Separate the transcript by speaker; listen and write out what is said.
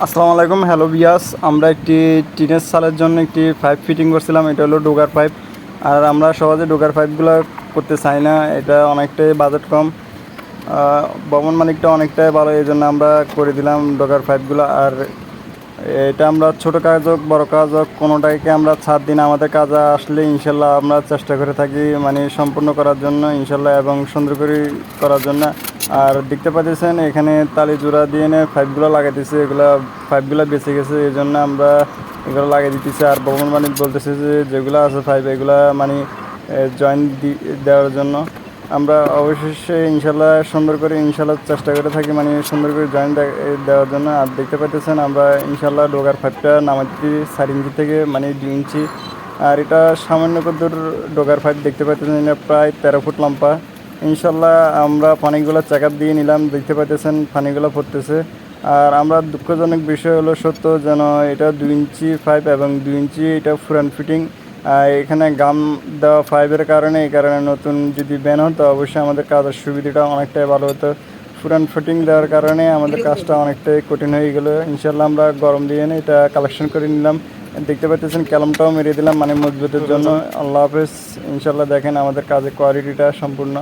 Speaker 1: আসসালামু আলাইকুম, হ্যালো বিয়াস। আমরা একটি টিনের সালের জন্য একটি পাইপ ফিটিং করছিলাম। এটা হলো ডোগার পাইপ। আর আমরা সহজে ডোগার পাইপগুলো করতে চাই না, এটা অনেকটাই বাজেট কম। ভবন মালিকটা অনেকটাই ভালো, এই জন্য আমরা করে দিলাম ডোগার পাইপগুলো। আর এটা আমরা ছোট কাজ হোক বড় কাজ হোক কোনোটাকে আমরা ছাড় দিই না। আমাদের কাজ আসলে ইনশাল্লাহ আমরা চেষ্টা করে থাকি মানে সম্পূর্ণ করার জন্য ইনশাল্লাহ, এবং সুন্দর করে করার জন্য। আর দেখতে পাচ্ছেন এখানে তালি জোড়া দিয়ে এনে পাইপগুলো লাগাইতেছে, এগুলো পাইপগুলো বেঁচে গেছে, এই জন্য আমরা এগুলো লাগিয়ে দিতেছি। আর ভবন মালিক বলতেছে যে যেগুলো আছে পাইপ এগুলো মানে জয়েন্ট দেওয়ার জন্য। আমরা অবশেষে ইনশাল্লাহ সুন্দর করে ইনশাল্লাহ চেষ্টা করে থাকি মানে সুন্দর করে জয়েন্ট দেওয়ার জন্য। আর দেখতে পাচ্ছেন আমরা ইনশাল্লাহ ডোগার পাইপটা নামাচ্ছি 4 ইঞ্চি থেকে মানে 2 ইঞ্চি। আর এটা সামান্য কদ্দুর ডোগার পাইপ দেখতে পাচ্ছেন, এটা প্রায় 13 ফুট লম্বা। ইনশাল্লাহ আমরা পানিগুলো চেক আপ দিয়ে নিলাম, দেখতে পাচ্ছেন পানিগুলো পড়তেছে। আর আমরা দুঃখজনক বিষয় হলো সত্য যেন এটা 2 ইঞ্চি পাইপ এবং 2 ইঞ্চি এটা ফুরান ফিটিং। এখানে গাম দেওয়া ফাইভের কারণে এই কারণে নতুন যদি ব্যান হতো অবশ্যই আমাদের কাজের সুবিধাটা অনেকটাই ভালো হতো। পুরান ফিটিং দেওয়ার কারণে আমাদের কাজটা অনেকটাই কঠিন হয়ে গেলো। ইনশাল্লাহ আমরা গরম দিয়ে এনে এটা কালেকশন করে নিলাম। দেখতে পাচ্ছেন ক্যালামটাও মেরে দিলাম মানে মজবুতের জন্য। আল্লাহ হাফেজ। ইনশাল্লাহ দেখেন আমাদের কাজের কোয়ালিটিটা সম্পূর্ণ